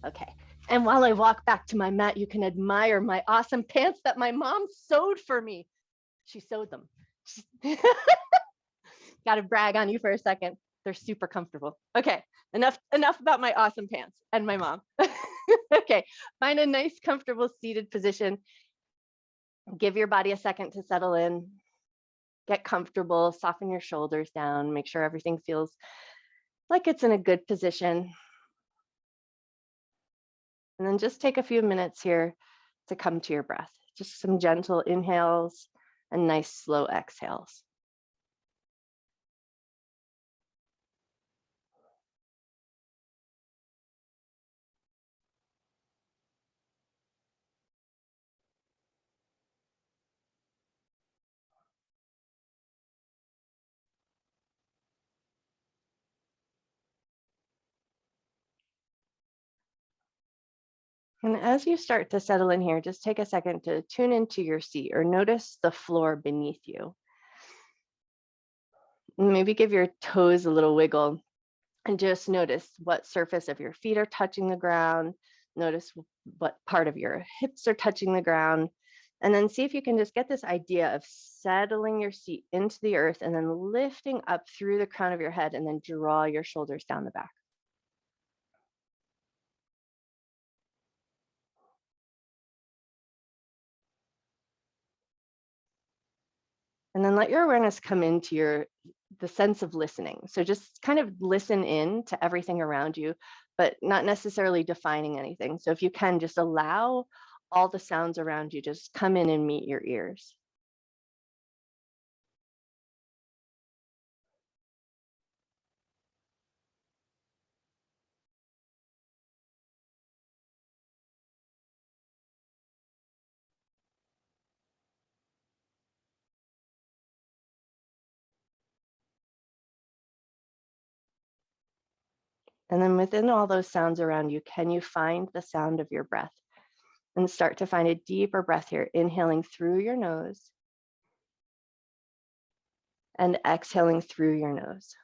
Okay. And while I walk back to my mat, you can admire my awesome pants that my mom sewed for me. She sewed them. Got to brag on you for a second. They're super comfortable. Okay, enough about my awesome pants and my mom. Okay, find a nice, comfortable seated position. Give your body a second to settle in. Get comfortable, soften your shoulders down, make sure everything feels like it's in a good position. And then just take a few minutes here to come to your breath. Just some gentle inhales and nice slow exhales. And as you start to settle in here, just take a second to tune into your seat or notice the floor beneath you. Maybe give your toes a little wiggle and just notice what surface of your feet are touching the ground. Notice what part of your hips are touching the ground. And then see if you can just get this idea of settling your seat into the earth and then lifting up through the crown of your head and then draw your shoulders down the back. And then let your awareness come into the sense of listening. So just kind of listen in to everything around you, but not necessarily defining anything. So if you can, just allow all the sounds around you just come in and meet your ears. And then within all those sounds around you, can you find the sound of your breath? And start to find a deeper breath here, inhaling through your nose and exhaling through your nose.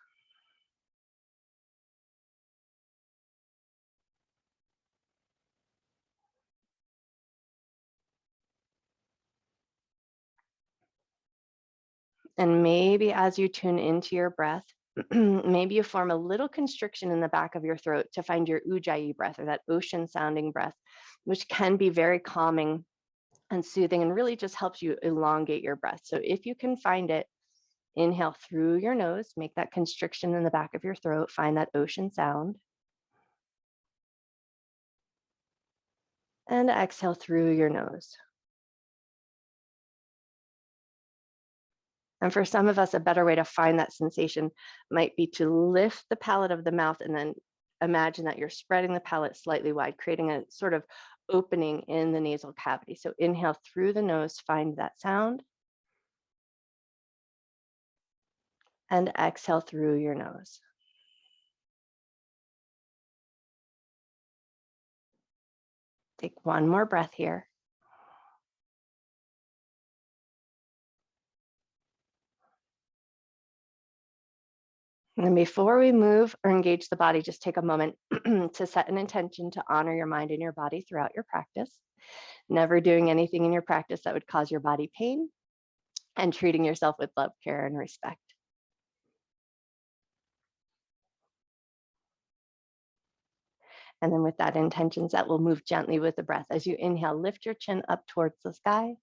And maybe as you tune into your breath, maybe you form a little constriction in the back of your throat to find your ujjayi breath, or that ocean sounding breath, which can be very calming and soothing and really just helps you elongate your breath. So if you can find it, inhale through your nose, make that constriction in the back of your throat, find that ocean sound. And exhale through your nose. And for some of us, a better way to find that sensation might be to lift the palate of the mouth and then imagine that you're spreading the palate slightly wide, creating a sort of opening in the nasal cavity. So inhale through the nose, find that sound. And exhale through your nose. Take one more breath here. And before we move or engage the body, just take a moment to set an intention to honor your mind and your body throughout your practice. Never doing anything in your practice that would cause your body pain, and treating yourself with love, care, and respect. And then with that intention set, we'll move gently with the breath. As you inhale, lift your chin up towards the sky.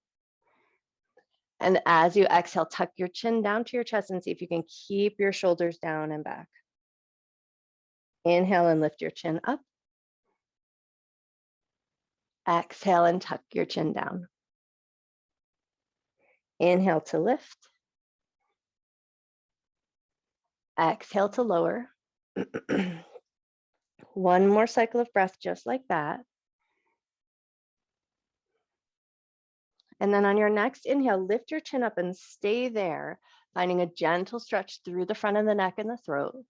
And as you exhale, tuck your chin down to your chest and see if you can keep your shoulders down and back. Inhale and lift your chin up. Exhale and tuck your chin down. Inhale to lift. Exhale to lower. One more cycle of breath just like that. And then on your next inhale, lift your chin up and stay there, finding a gentle stretch through the front of the neck and the throat.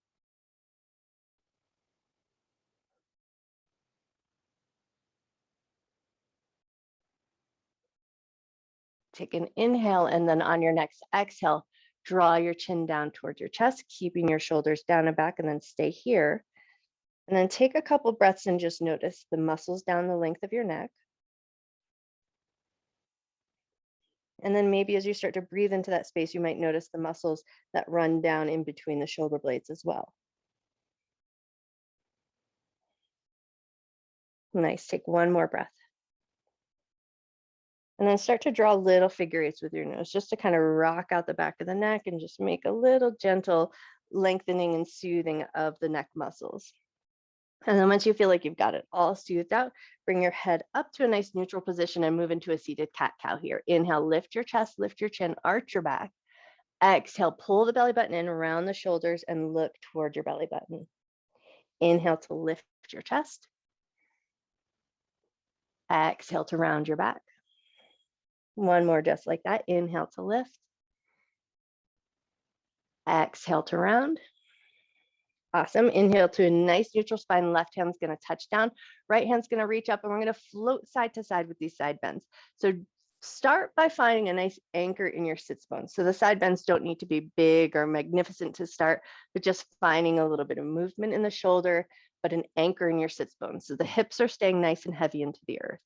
Take an inhale, and then on your next exhale, draw your chin down towards your chest, keeping your shoulders down and back, and then stay here. And then take a couple breaths and just notice the muscles down the length of your neck. And then maybe as you start to breathe into that space, you might notice the muscles that run down in between the shoulder blades as well. Nice, take one more breath. And then start to draw little figure eights with your nose, just to kind of rock out the back of the neck and just make a little gentle lengthening and soothing of the neck muscles. And then once you feel like you've got it all soothed out, bring your head up to a nice neutral position and move into a seated cat-cow here. Inhale, lift your chest, lift your chin, arch your back. Exhale, pull the belly button in around the shoulders and look toward your belly button. Inhale to lift your chest. Exhale to round your back. One more just like that. Inhale to lift. Exhale to round. Awesome. Inhale to a nice neutral spine. Left hand's going to touch down. Right hand's going to reach up, and we're going to float side to side with these side bends. So start by finding a nice anchor in your sits bones. So the side bends don't need to be big or magnificent to start, but just finding a little bit of movement in the shoulder, but an anchor in your sits bones. So the hips are staying nice and heavy into the earth.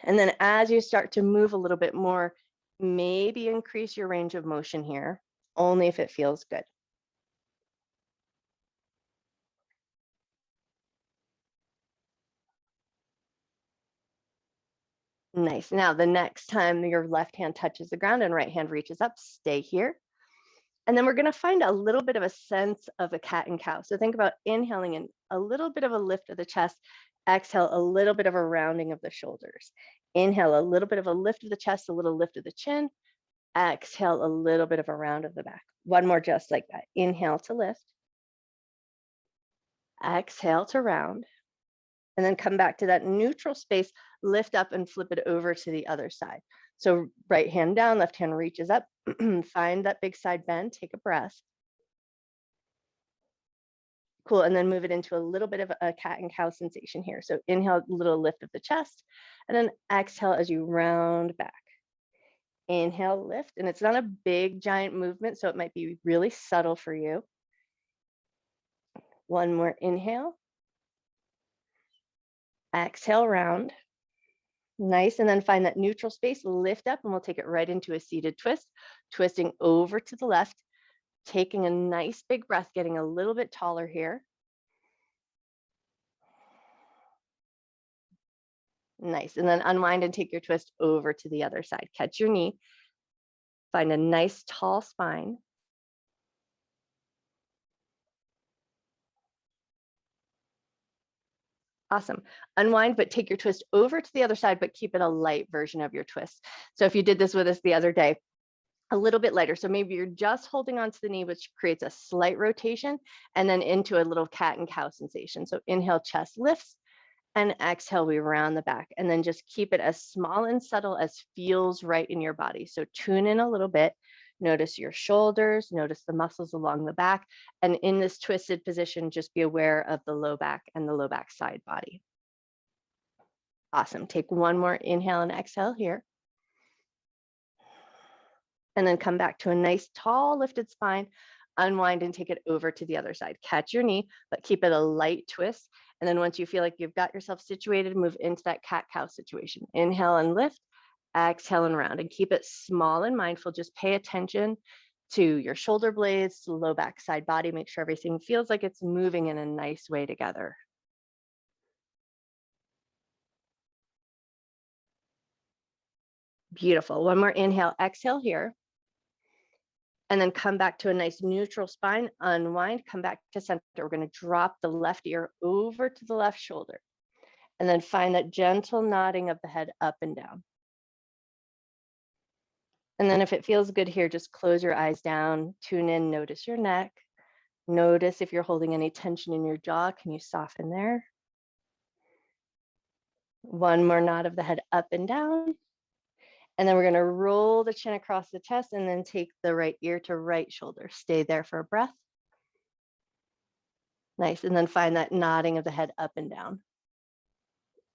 And then as you start to move a little bit more, maybe increase your range of motion here, only if it feels good. Nice. Now, the next time your left hand touches the ground and right hand reaches up, stay here. And then we're going to find a little bit of a sense of a cat and cow. So think about inhaling in a little bit of a lift of the chest. Exhale, a little bit of a rounding of the shoulders. Inhale, a little bit of a lift of the chest, a little lift of the chin. Exhale, a little bit of a round of the back. One more just like that. Inhale to lift. Exhale to round. And then come back to that neutral space, lift up and flip it over to the other side. So right hand down, left hand reaches up, find that big side bend, take a breath. Cool, and then move it into a little bit of a cat and cow sensation here. So inhale, little lift of the chest, and then exhale as you round back. Inhale, lift, and it's not a big giant movement, so it might be really subtle for you. One more inhale. Exhale, round. Nice, and then find that neutral space, lift up, and we'll take it right into a seated twist, twisting over to the left, taking a nice big breath, getting a little bit taller here. Nice, and then unwind and take your twist over to the other side. Catch your knee, find a nice tall spine. Awesome. Unwind, but take your twist over to the other side, but keep it a light version of your twist. So if you did this with us the other day, a little bit lighter. So maybe you're just holding onto the knee, which creates a slight rotation, and then into a little cat and cow sensation. So inhale, chest lifts, and exhale, we round the back. And then just keep it as small and subtle as feels right in your body. So tune in a little bit. Notice your shoulders, notice the muscles along the back. And in this twisted position, just be aware of the low back and the low back side body. Awesome. Take one more inhale and exhale here. And then come back to a nice tall lifted spine, unwind and take it over to the other side. Catch your knee, but keep it a light twist. And then once you feel like you've got yourself situated, move into that cat-cow situation. Inhale and lift, exhale and round, and keep it small and mindful. Just pay attention to your shoulder blades, low back, side body. Make sure everything feels like it's moving in a nice way together. Beautiful. One more inhale, exhale here. And then come back to a nice neutral spine, unwind, come back to center. We're going to drop the left ear over to the left shoulder. And then find that gentle nodding of the head up and down. And then if it feels good here, just close your eyes down, tune in, notice your neck. Notice if you're holding any tension in your jaw, can you soften there? One more nod of the head up and down. And then we're going to roll the chin across the chest and then take the right ear to right shoulder. Stay there for a breath. Nice. And then find that nodding of the head up and down.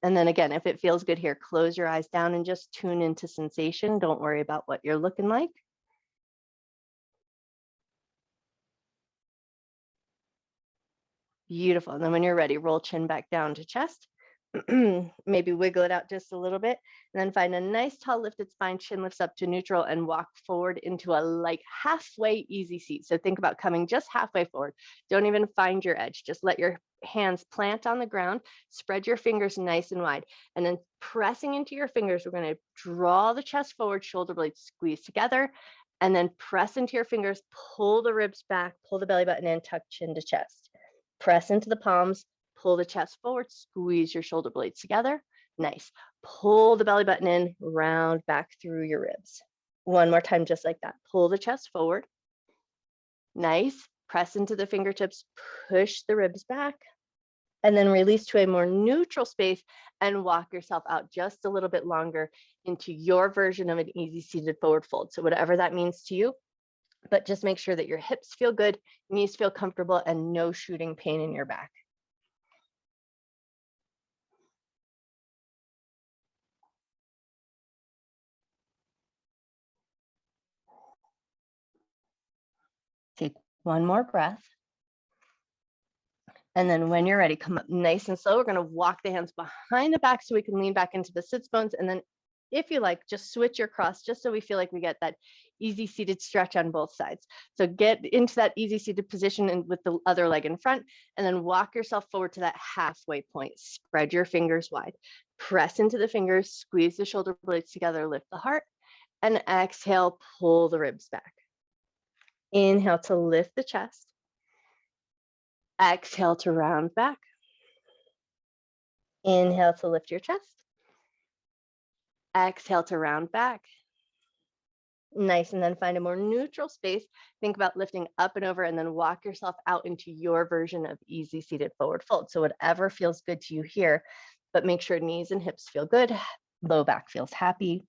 And then again, if it feels good here, close your eyes down and just tune into sensation. Don't worry about what you're looking like. Beautiful. And then when you're ready, roll chin back down to chest. Maybe wiggle it out just a little bit, and then find a nice tall lifted spine, chin lifts up to neutral, and walk forward into a like halfway easy seat. So think about coming just halfway forward. Don't even find your edge. Just let your hands plant on the ground, spread your fingers nice and wide, and then pressing into your fingers, we're going to draw the chest forward, shoulder blades squeeze together, and then press into your fingers, pull the ribs back, pull the belly button in, tuck chin to chest. Press into the palms, pull the chest forward, squeeze your shoulder blades together. Nice. Pull the belly button in, round back through your ribs. One more time, just like that. Pull the chest forward. Nice. Press into the fingertips, push the ribs back, and then release to a more neutral space and walk yourself out just a little bit longer into your version of an easy seated forward fold. So whatever that means to you, but just make sure that your hips feel good, knees feel comfortable, and no shooting pain in your back. Take one more breath. And then when you're ready, come up nice and slow. We're going to walk the hands behind the back so we can lean back into the sits bones. And then if you like, just switch your cross just so we feel like we get that easy seated stretch on both sides. So get into that easy seated position and with the other leg in front, and then walk yourself forward to that halfway point. Spread your fingers wide. Press into the fingers, squeeze the shoulder blades together, lift the heart, and exhale, pull the ribs back. Inhale to lift the chest. Exhale to round back. Inhale to lift your chest. Exhale to round back. Nice, and then find a more neutral space. Think about lifting up and over, and then walk yourself out into your version of easy seated forward fold. So whatever feels good to you here, but make sure knees and hips feel good. Low back feels happy.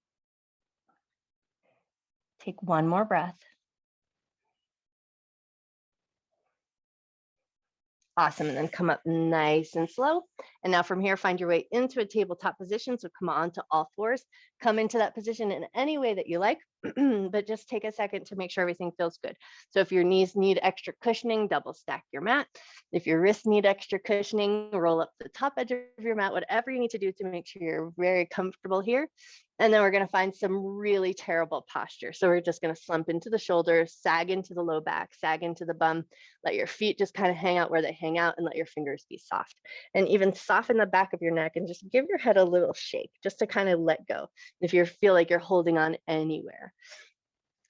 Take one more breath. Awesome, and then come up nice and slow. And now from here, find your way into a tabletop position. So come on to all fours, come into that position in any way that you like, but just take a second to make sure everything feels good. So if your knees need extra cushioning, double stack your mat. If your wrists need extra cushioning, roll up the top edge of your mat, whatever you need to do to make sure you're very comfortable here. And then we're going to find some really terrible posture. So we're just going to slump into the shoulders, sag into the low back, sag into the bum. Let your feet just kind of hang out where they hang out, and let your fingers be soft. And even soften the back of your neck and just give your head a little shake just to kind of let go if you feel like you're holding on anywhere.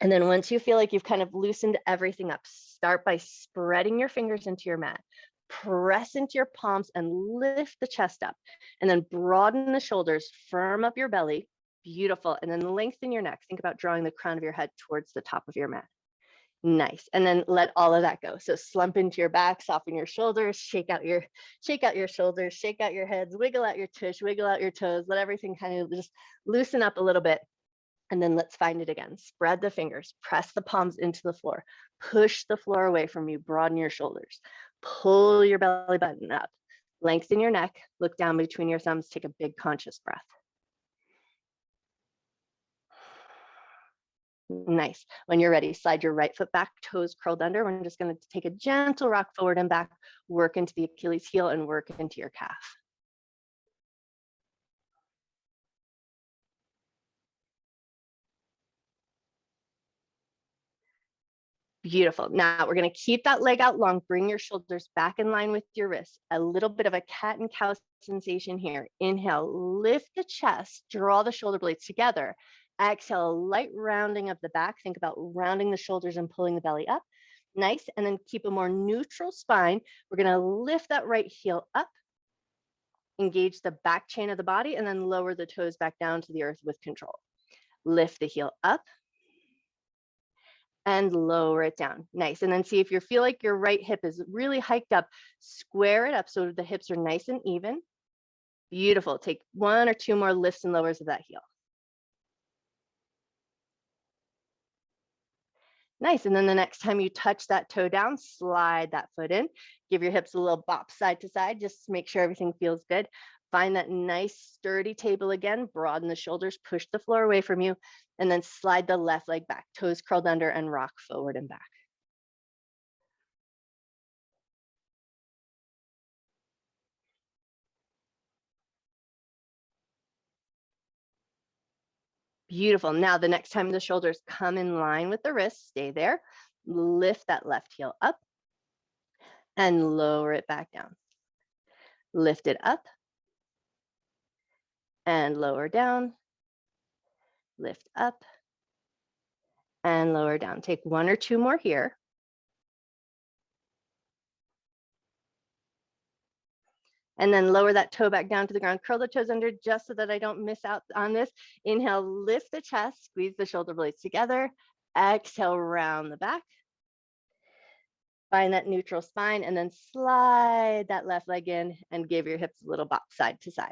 And then once you feel like you've kind of loosened everything up, start by spreading your fingers into your mat. Press into your palms and lift the chest up, and then broaden the shoulders, firm up your belly. Beautiful. And then lengthen your neck. Think about drawing the crown of your head towards the top of your mat. Nice. And then let all of that go. So slump into your back, soften your shoulders, shake out your shoulders, shake out your heads, wiggle out your tush, wiggle out your toes, let everything kind of just loosen up a little bit. And then let's find it again. Spread the fingers, press the palms into the floor, push the floor away from you, broaden your shoulders, pull your belly button up, lengthen your neck, look down between your thumbs, take a big conscious breath. Nice. When you're ready, slide your right foot back, toes curled under. We're just going to take a gentle rock forward and back, work into the Achilles heel and work into your calf. Beautiful. Now we're going to keep that leg out long. Bring your shoulders back in line with your wrists. A little bit of a cat and cow sensation here. Inhale, lift the chest, draw the shoulder blades together. Exhale, light rounding of the back. Think about rounding the shoulders and pulling the belly up. Nice. And then keep a more neutral spine. We're going to lift that right heel up, engage the back chain of the body, and then lower the toes back down to the earth with control. Lift the heel up and lower it down. Nice. And then see if you feel like your right hip is really hiked up, square it up so the hips are nice and even. Beautiful. Take one or two more lifts and lowers of that heel. Nice. And then the next time you touch that toe down, slide that foot in. Give your hips a little bop side to side. Just make sure everything feels good. Find that nice sturdy table again. Broaden the shoulders, push the floor away from you, and then slide the left leg back. Toes curled under and rock forward and back. Beautiful. Now, the next time the shoulders come in line with the wrists, stay there. Lift that left heel up and lower it back down. Lift it up and lower down. Lift up and lower down. Take one or two more here. And then lower that toe back down to the ground. Curl the toes under just so that I don't miss out on this. Inhale, lift the chest, squeeze the shoulder blades together. Exhale, round the back. Find that neutral spine and then slide that left leg in and give your hips a little bop side to side.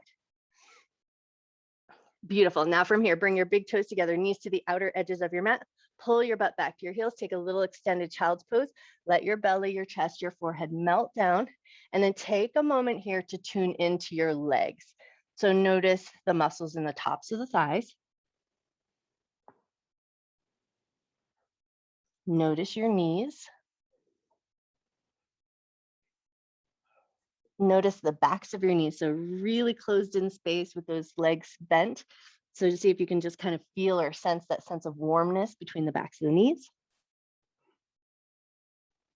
Beautiful. Now from here, bring your big toes together, knees to the outer edges of your mat. Pull your butt back to your heels. Take a little extended child's pose. Let your belly, your chest, your forehead melt down. And then take a moment here to tune into your legs. So notice the muscles in the tops of the thighs. Notice your knees. Notice the backs of your knees. So really closed in space with those legs bent. So to see if you can just kind of feel or sense that sense of warmness between the backs of the knees.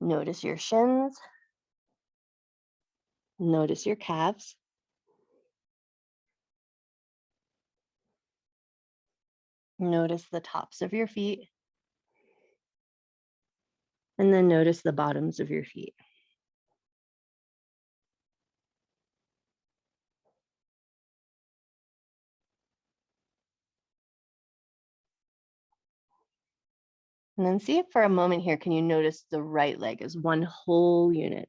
Notice your shins. Notice your calves. Notice the tops of your feet. And then notice the bottoms of your feet. And then see if for a moment here, can you notice the right leg as one whole unit?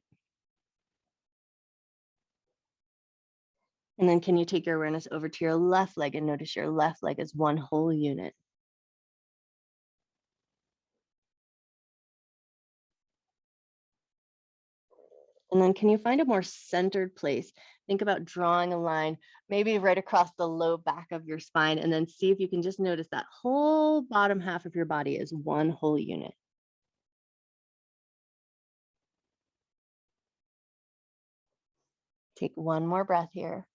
And then can you take your awareness over to your left leg and notice your left leg as one whole unit? And then can you find a more centered place? Think about drawing a line, maybe right across the low back of your spine, and then see if you can just notice that whole bottom half of your body is one whole unit. Take one more breath here.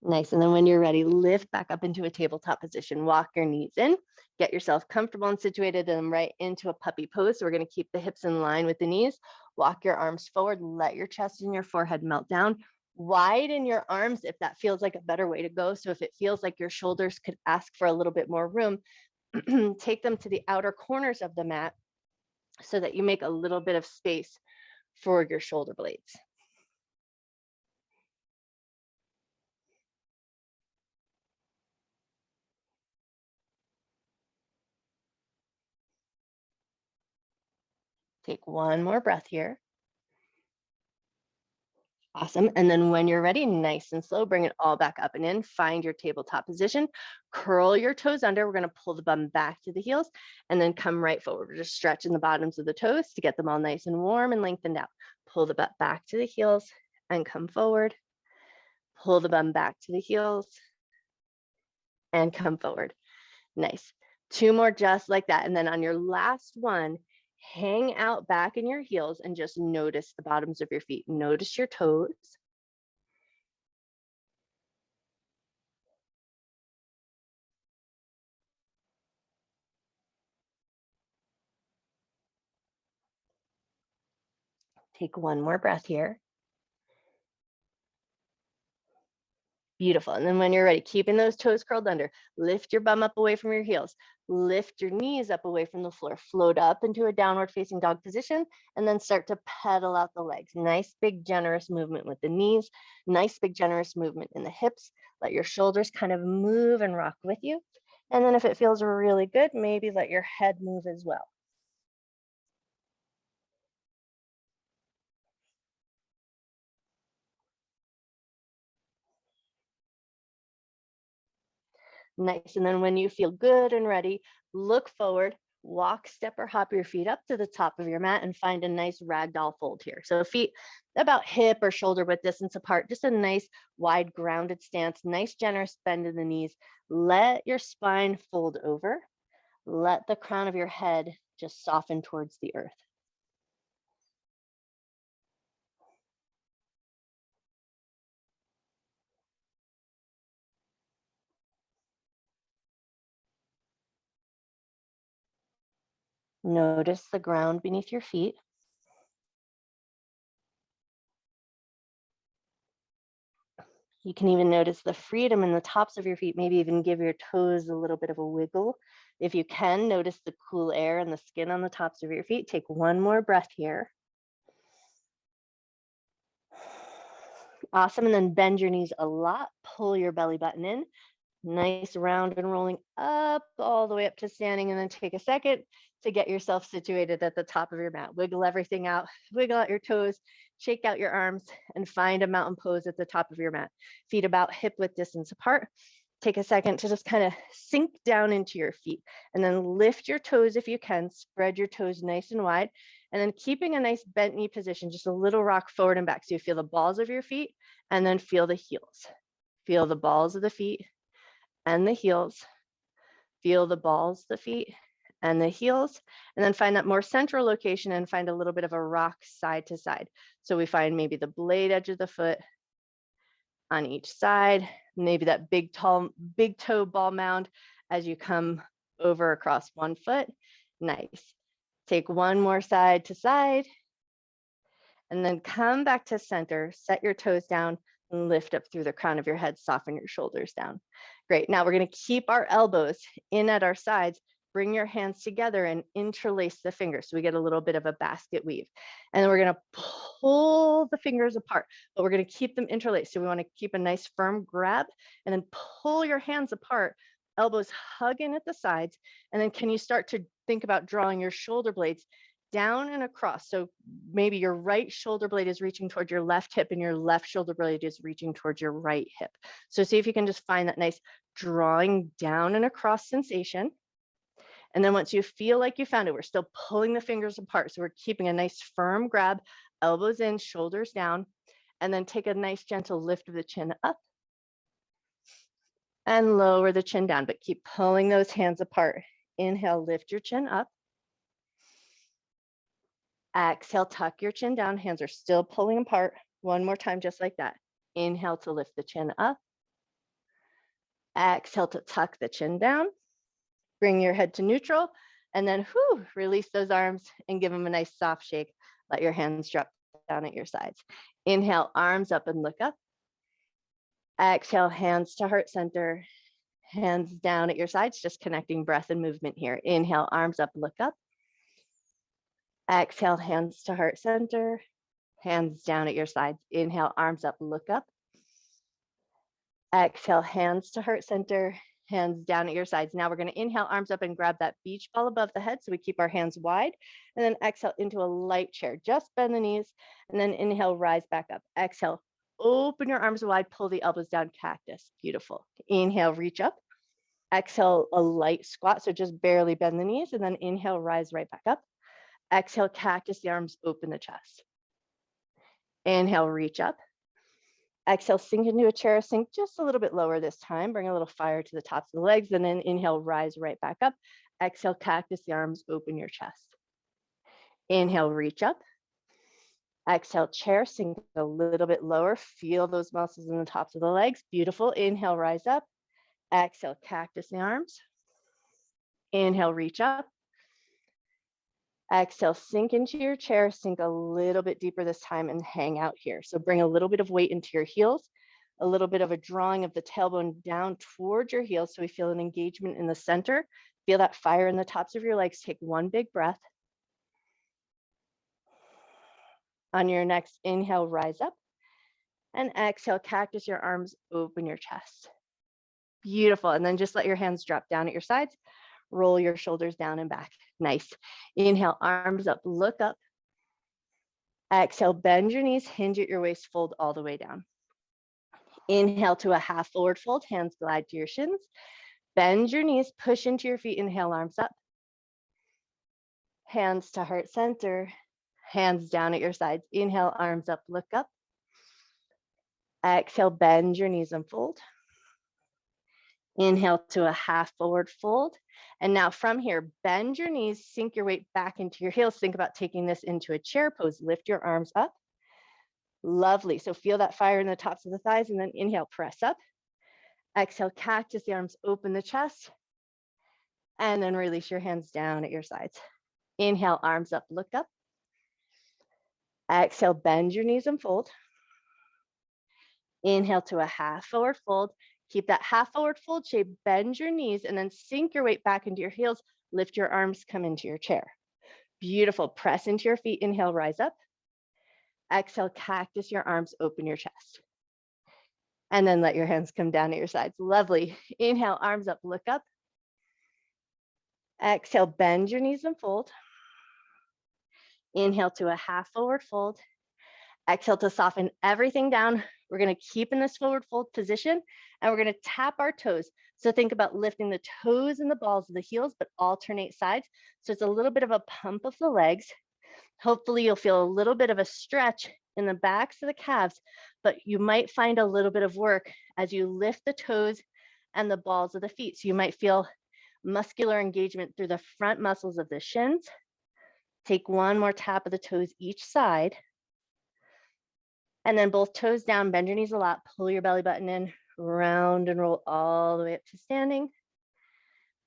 Nice. And then when you're ready, lift back up into a tabletop position. Walk your knees in, get yourself comfortable and situated, and right into a puppy pose. So we're going to keep the hips in line with the knees. Walk your arms forward. Let your chest and your forehead melt down. Widen your arms if that feels like a better way to go. So if it feels like your shoulders could ask for a little bit more room, take them to the outer corners of the mat so that you make a little bit of space for your shoulder blades. Take one more breath here. Awesome. And then when you're ready, nice and slow, bring it all back up and in. Find your tabletop position. Curl your toes under. We're going to pull the bum back to the heels and then come right forward. We're just stretching the bottoms of the toes to get them all nice and warm and lengthened out. Pull the butt back to the heels and come forward. Pull the bum back to the heels and come forward. Nice. Two more just like that. And then on your last one, hang out back in your heels and just notice the bottoms of your feet. Notice your toes. Take one more breath here. Beautiful. And then when you're ready, keeping those toes curled under, lift your bum up away from your heels, lift your knees up away from the floor, float up into a downward facing dog position, and then start to pedal out the legs. Nice, big, generous movement with the knees, nice, big, generous movement in the hips. Let your shoulders kind of move and rock with you. And then if it feels really good, maybe let your head move as well. Nice. And then when you feel good and ready, look forward, walk, step, or hop your feet up to the top of your mat and find a nice ragdoll fold here. So feet about hip or shoulder width distance apart, just a nice wide grounded stance, nice generous bend in the knees. Let your spine fold over. Let the crown of your head just soften towards the earth. Notice the ground beneath your feet. You can even notice the freedom in the tops of your feet, maybe even give your toes a little bit of a wiggle. If you can, notice the cool air and the skin on the tops of your feet. Take one more breath here. Awesome, and then bend your knees a lot, pull your belly button in. Nice round and rolling up all the way up to standing, and then take a second to get yourself situated at the top of your mat. Wiggle everything out, wiggle out your toes, shake out your arms, and find a mountain pose at the top of your mat. Feet about hip width distance apart. Take a second to just kind of sink down into your feet, and then lift your toes if you can. Spread your toes nice and wide, and then keeping a nice bent knee position, just a little rock forward and back. So you feel the balls of your feet, and then feel the heels. Feel the balls of the feet and the heels. Feel the balls, the feet, and the heels, and then find that more central location and find a little bit of a rock side to side. So we find maybe the blade edge of the foot on each side, maybe that big toe ball mound as you come over across one foot. Nice. Take one more side to side, and then come back to center, set your toes down, and lift up through the crown of your head, soften your shoulders down. Great, now we're gonna keep our elbows in at our sides, bring your hands together and interlace the fingers. So we get a little bit of a basket weave. And then we're gonna pull the fingers apart, but we're gonna keep them interlaced. So we wanna keep a nice firm grab and then pull your hands apart, elbows hug in at the sides. And then can you start to think about drawing your shoulder blades down and across? So maybe your right shoulder blade is reaching towards your left hip and your left shoulder blade is reaching towards your right hip. So see if you can just find that nice drawing down and across sensation. And then once you feel like you found it, we're still pulling the fingers apart. So we're keeping a nice firm grab, elbows in, shoulders down, and then take a nice gentle lift of the chin up and lower the chin down, but keep pulling those hands apart. Inhale, lift your chin up. Exhale, tuck your chin down. Hands are still pulling apart. One more time, just like that. Inhale to lift the chin up. Exhale to tuck the chin down. Bring your head to neutral. And then release those arms and give them a nice soft shake. Let your hands drop down at your sides. Inhale, arms up and look up. Exhale, hands to heart center. Hands down at your sides, just connecting breath and movement here. Inhale, arms up, look up. Exhale, hands to heart center, hands down at your sides. Inhale, arms up, look up. Exhale, hands to heart center, hands down at your sides. Now we're going to inhale, arms up and grab that beach ball above the head. So we keep our hands wide, and then exhale into a light chair. Just bend the knees, and then inhale, rise back up. Exhale, open your arms wide, pull the elbows down, cactus. Beautiful. Inhale, reach up. Exhale, a light squat. So just barely bend the knees, and then inhale, rise right back up. Exhale, cactus the arms, open the chest. Inhale, reach up. Exhale, sink into a chair, sink just a little bit lower this time. Bring a little fire to the tops of the legs, and then inhale, rise right back up. Exhale, cactus the arms, open your chest. Inhale, reach up. Exhale, chair, sink a little bit lower. Feel those muscles in the tops of the legs. Beautiful. Inhale, rise up. Exhale, cactus the arms. Inhale, reach up. Exhale, sink into your chair, sink a little bit deeper this time and hang out here. So bring a little bit of weight into your heels, a little bit of a drawing of the tailbone down towards your heels so we feel an engagement in the center. Feel that fire in the tops of your legs. Take one big breath. On your next inhale, rise up. And exhale, cactus your arms, open your chest. Beautiful. And then just let your hands drop down at your sides. Roll your shoulders down and back. Nice. Inhale, arms up, look up. Exhale, bend your knees, hinge at your waist, fold all the way down. Inhale to a half forward fold, hands glide to your shins. Bend your knees, push into your feet, inhale, arms up. Hands to heart center, hands down at your sides. Inhale, arms up, look up. Exhale, bend your knees and fold. Inhale to a half forward fold. And now from here, bend your knees, sink your weight back into your heels. Think about taking this into a chair pose. Lift your arms up. Lovely. So feel that fire in the tops of the thighs, and then inhale, press up. Exhale, cactus the arms, open the chest. And then release your hands down at your sides. Inhale, arms up, look up. Exhale, bend your knees and fold. Inhale to a half forward fold. Keep that half forward fold shape, bend your knees, and then sink your weight back into your heels. Lift your arms, come into your chair. Beautiful. Press into your feet. Inhale, rise up. Exhale, cactus your arms, open your chest. And then let your hands come down at your sides. Lovely. Inhale, arms up, look up. Exhale, bend your knees and fold. Inhale to a half forward fold. Exhale to soften everything down. We're going to keep in this forward fold position, and we're going to tap our toes. So think about lifting the toes and the balls of the heels, but alternate sides. So it's a little bit of a pump of the legs. Hopefully you'll feel a little bit of a stretch in the backs of the calves, but you might find a little bit of work as you lift the toes and the balls of the feet. So you might feel muscular engagement through the front muscles of the shins. Take one more tap of the toes each side. And then both toes down, bend your knees a lot, pull your belly button in, round and roll all the way up to standing.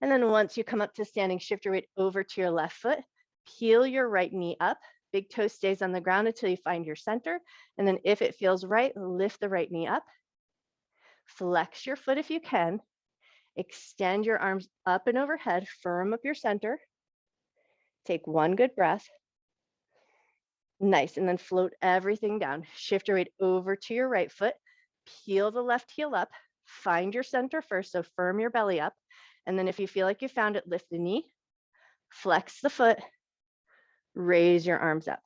And then once you come up to standing, shift your weight over to your left foot, peel your right knee up, big toe stays on the ground until you find your center. And then if it feels right, lift the right knee up, flex your foot if you can, extend your arms up and overhead, firm up your center. Take one good breath. Nice, and then float everything down. Shift your weight over to your right foot, peel the left heel up, find your center first, so firm your belly up. And then if you feel like you found it, lift the knee, flex the foot, raise your arms up.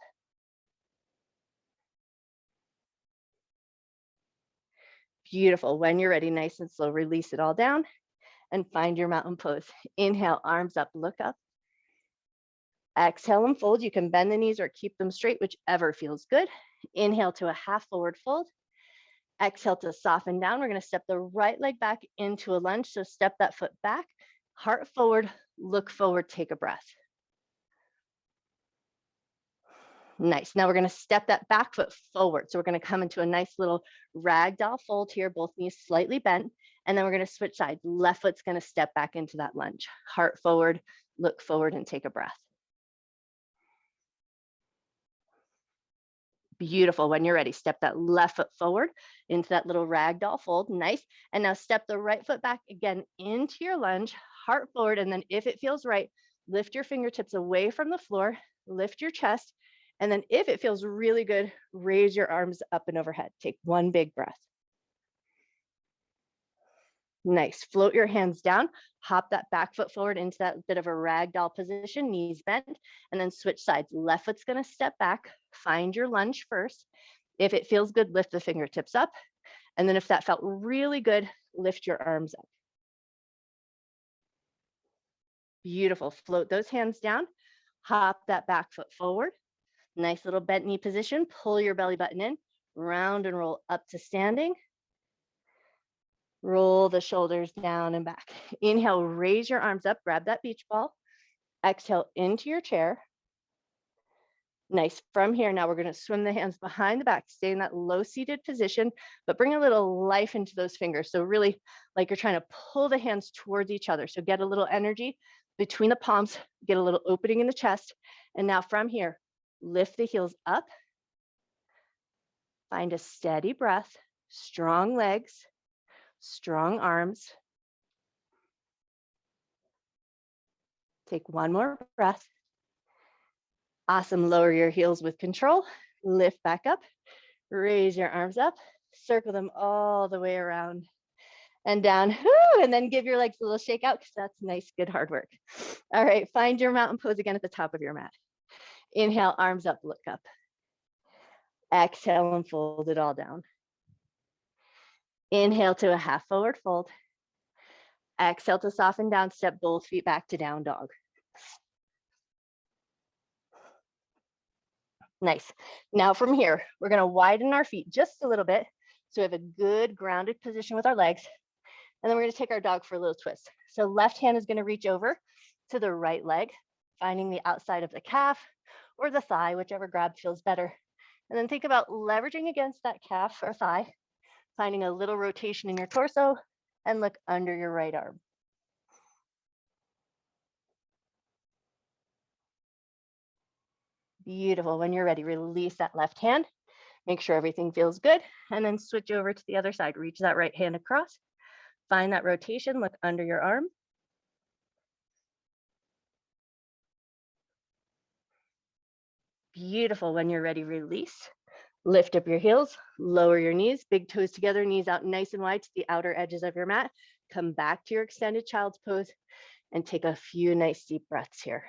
Beautiful. When you're ready, nice and slow, release it all down and find your mountain pose. Inhale, arms up, look up. Exhale and fold. You can bend the knees or keep them straight, whichever feels good. Inhale to a half forward fold. Exhale to soften down. We're going to step the right leg back into a lunge. So step that foot back, heart forward, look forward, take a breath. Nice. Now we're going to step that back foot forward. So we're going to come into a nice little ragdoll fold here, both knees slightly bent. And then we're going to switch sides. Left foot's going to step back into that lunge. Heart forward, look forward, and take a breath. Beautiful. When you're ready, step that left foot forward into that little ragdoll fold. Nice. And now step the right foot back again into your lunge, heart forward. And then if it feels right, lift your fingertips away from the floor, lift your chest. And then if it feels really good, raise your arms up and overhead. Take one big breath. Nice. Float your hands down, hop that back foot forward into that bit of a ragdoll position, knees bent, and then switch sides. Left foot's going to step back, find your lunge first. If it feels good, lift the fingertips up. And then if that felt really good, lift your arms up. Beautiful. Float those hands down, hop that back foot forward. Nice little bent knee position. Pull your belly button in, round and roll up to standing. Roll the shoulders down and back. Inhale, raise your arms up, grab that beach ball. Exhale into your chair. Nice. From here, now we're going to swim the hands behind the back, stay in that low seated position, but bring a little life into those fingers. So really like you're trying to pull the hands towards each other. So get a little energy between the palms, get a little opening in the chest. And now from here, lift the heels up. Find a steady breath, strong legs, strong arms. Take one more breath. Awesome. Lower your heels with control. Lift back up. Raise your arms up. Circle them all the way around and down. Woo, and then give your legs a little shake out because that's nice, good hard work. All right. Find your mountain pose again at the top of your mat. Inhale, arms up, look up. Exhale and fold it all down. Inhale to a half forward fold. Exhale to soften down, step both feet back to down dog. Nice. Now from here, we're going to widen our feet just a little bit. So we have a good grounded position with our legs. And then we're going to take our dog for a little twist. So left hand is going to reach over to the right leg, finding the outside of the calf or the thigh, whichever grab feels better. And then think about leveraging against that calf or thigh, finding a little rotation in your torso, and look under your right arm. Beautiful. When you're ready, release that left hand. Make sure everything feels good. And then switch over to the other side. Reach that right hand across. Find that rotation. Look under your arm. Beautiful. When you're ready, release. Lift up your heels, lower your knees, big toes together, knees out nice and wide to the outer edges of your mat. Come back to your extended child's pose and take a few nice deep breaths here.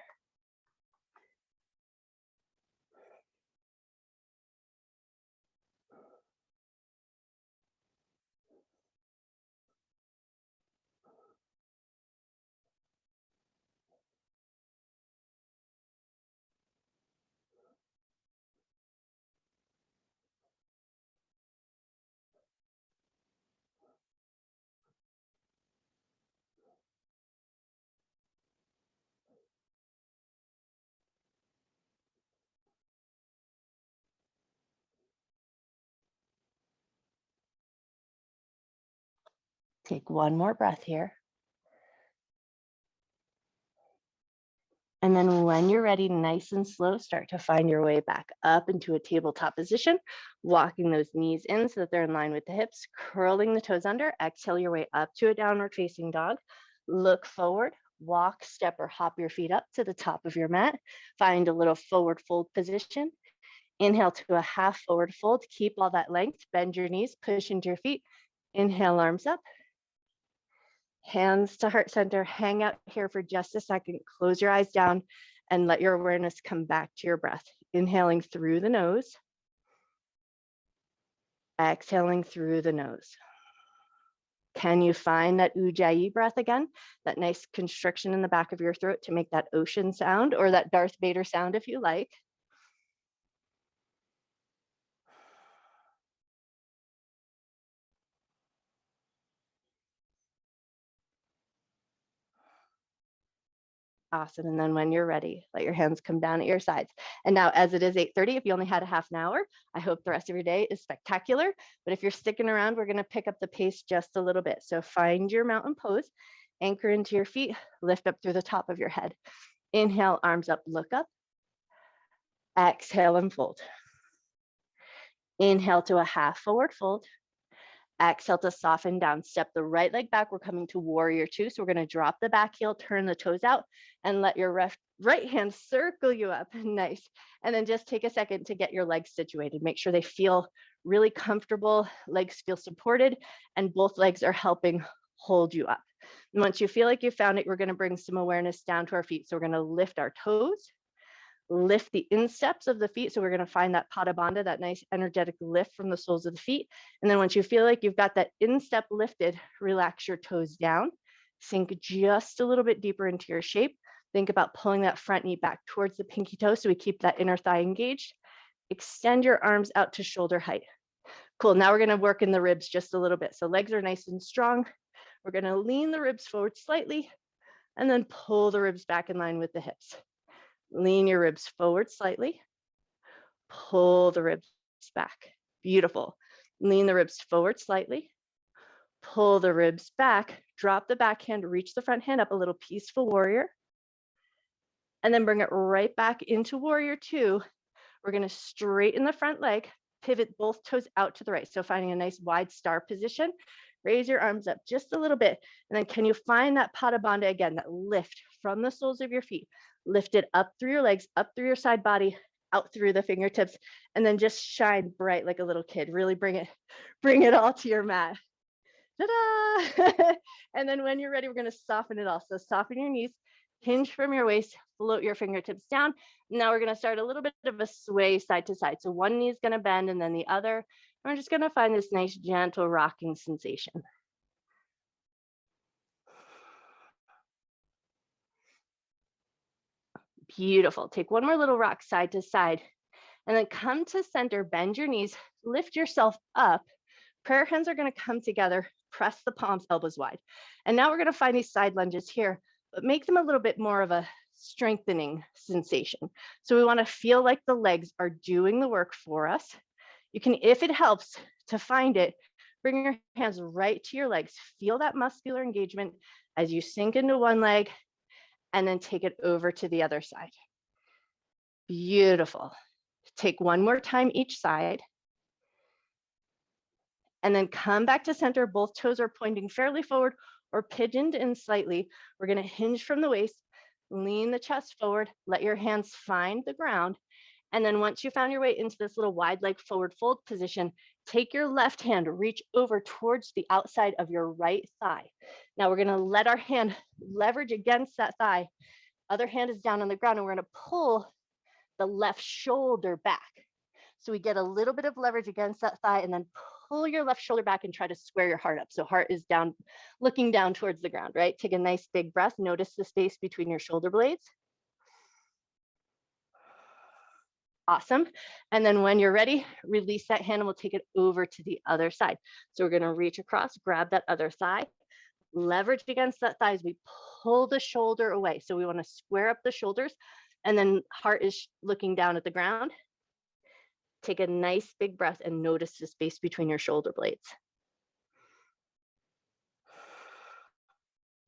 Take one more breath here. And then when you're ready, nice and slow, start to find your way back up into a tabletop position, walking those knees in so that they're in line with the hips, curling the toes under, exhale your way up to a downward facing dog. Look forward, walk, step, or hop your feet up to the top of your mat. Find a little forward fold position. Inhale to a half forward fold, keep all that length, bend your knees, push into your feet. Inhale, arms up. Hands to heart center, hang out here for just a second, close your eyes down and let your awareness come back to your breath. Inhaling through the nose, exhaling through the nose. Can you find that ujjayi breath again? That nice constriction in the back of your throat to make that ocean sound, or that Darth Vader sound if you like. Awesome. And then when you're ready, let your hands come down at your sides. And now, as it is 8:30, if you only had a half an hour, I hope the rest of your day is spectacular. But if you're sticking around, we're going to pick up the pace just a little bit. So find your mountain pose, anchor into your feet, lift up through the top of your head. Inhale, arms up, look up. Exhale and fold. Inhale to a half forward fold. Exhale to soften down. Step the right leg back. We're coming to warrior two. So we're going to drop the back heel, turn the toes out, and let your right hand circle you up. Nice. And then just take a second to get your legs situated. Make sure they feel really comfortable. Legs feel supported, and both legs are helping hold you up. And once you feel like you found it, we're going to bring some awareness down to our feet. So we're going to lift our toes. Lift the insteps of the feet. So we're going to find that pada bandha, that nice energetic lift from the soles of the feet. And then once you feel like you've got that instep lifted, relax your toes down, sink just a little bit deeper into your shape. Think about pulling that front knee back towards the pinky toe so we keep that inner thigh engaged. Extend your arms out to shoulder height. Cool. Now we're going to work in the ribs just a little bit. So legs are nice and strong. We're going to lean the ribs forward slightly and then pull the ribs back in line with the hips. Lean your ribs forward slightly. Pull the ribs back. Beautiful. Lean the ribs forward slightly. Pull the ribs back. Drop the back hand, reach the front hand up, a little peaceful warrior. And then bring it right back into warrior two. We're going to straighten the front leg, pivot both toes out to the right. So finding a nice wide star position. Raise your arms up just a little bit. And then can you find that pada bandha again, that lift from the soles of your feet? Lift it up through your legs, up through your side body, out through the fingertips, and then just shine bright like a little kid. Really bring it all to your mat. Ta-da! And then when you're ready, we're going to soften it all. So soften your knees, hinge from your waist, float your fingertips down. Now we're going to start a little bit of a sway side to side. So one knee is going to bend and then the other. And we're just going to find this nice gentle rocking sensation. Beautiful. Take one more little rock side to side. And then come to center, bend your knees, lift yourself up. Prayer hands are going to come together, press the palms, elbows wide. And now we're going to find these side lunges here, but make them a little bit more of a strengthening sensation. So we want to feel like the legs are doing the work for us. You can, if it helps to find it, bring your hands right to your legs. Feel that muscular engagement as you sink into one leg and then take it over to the other side. Beautiful. Take one more time each side. And then come back to center. Both toes are pointing fairly forward or pigeoned in slightly. We're going to hinge from the waist, lean the chest forward, let your hands find the ground. And then once you found your way into this little wide leg forward fold position, take your left hand, reach over towards the outside of your right thigh. Now we're going to let our hand leverage against that thigh. Other hand is down on the ground, and we're going to pull the left shoulder back. So we get a little bit of leverage against that thigh, and then pull your left shoulder back and try to square your heart up. So heart is down, looking down towards the ground, right? Take a nice big breath. Notice the space between your shoulder blades. Awesome. And then when you're ready, release that hand and we'll take it over to the other side. So we're going to reach across, grab that other thigh, leverage against that thigh as we pull the shoulder away. So we want to square up the shoulders, and then heart is looking down at the ground. Take a nice big breath and notice the space between your shoulder blades.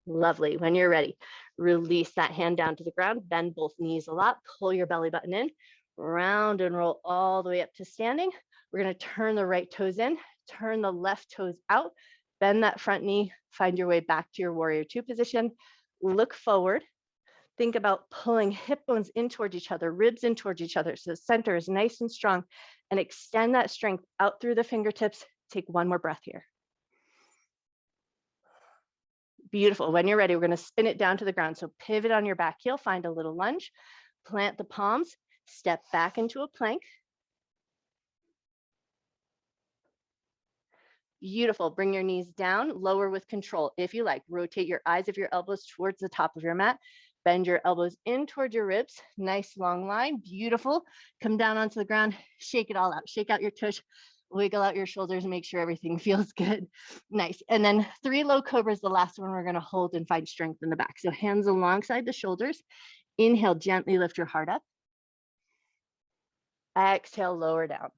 Lovely. When you're ready, release that hand down to the ground, bend both knees a lot, pull your belly button in, round and roll all the way up to standing. We're going to turn the right toes in, turn the left toes out, bend that front knee, find your way back to your warrior two position, look forward. Think about pulling hip bones in towards each other, ribs in towards each other, so the center is nice and strong, and extend that strength out through the fingertips. Take one more breath here. Beautiful. When you're ready, we're going to spin it down to the ground. So pivot on your back heel, find a little lunge, plant the palms, step back into a plank. Beautiful. Bring your knees down, lower with control. If you like, rotate your eyes of your elbows towards the top of your mat. Bend your elbows in towards your ribs. Nice long line. Beautiful. Come down onto the ground. Shake it all out. Shake out your tush. Wiggle out your shoulders and make sure everything feels good. Nice. And then 3 low cobras, the last one we're going to hold and find strength in the back. So hands alongside the shoulders. Inhale, gently lift your heart up. Exhale, lower down.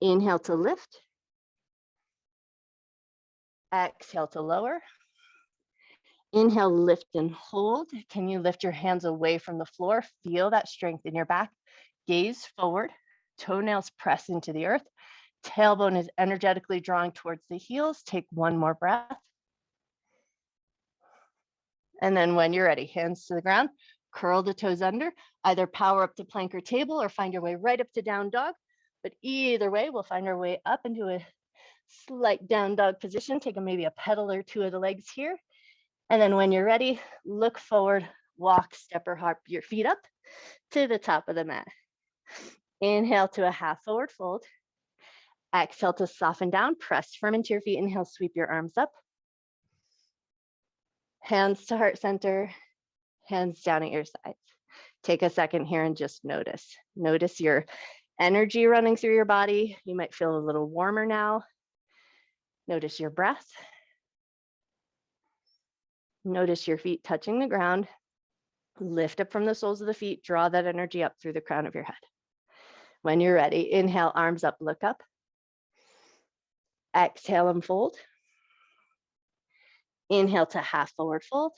Inhale to lift. Exhale to lower. Inhale, lift and hold. Can you lift your hands away from the floor? Feel that strength in your back. Gaze forward. Toenails press into the earth. Tailbone is energetically drawing towards the heels. Take one more breath. And then when you're ready, hands to the ground, curl the toes under, either power up to plank or table or find your way right up to down dog. But either way, we'll find our way up into a slight down dog position. Take maybe a pedal or 2 of the legs here. And then when you're ready, look forward, walk, step or hop your feet up to the top of the mat. Inhale to a half forward fold. Exhale to soften down, press firm into your feet. Inhale, sweep your arms up. Hands to heart center, hands down at your sides. Take a second here and just notice. Notice your energy running through your body. You might feel a little warmer now. Notice your breath. Notice your feet touching the ground. Lift up from the soles of the feet. Draw that energy up through the crown of your head. When you're ready, inhale, arms up, look up. Exhale and fold. Inhale to half forward fold.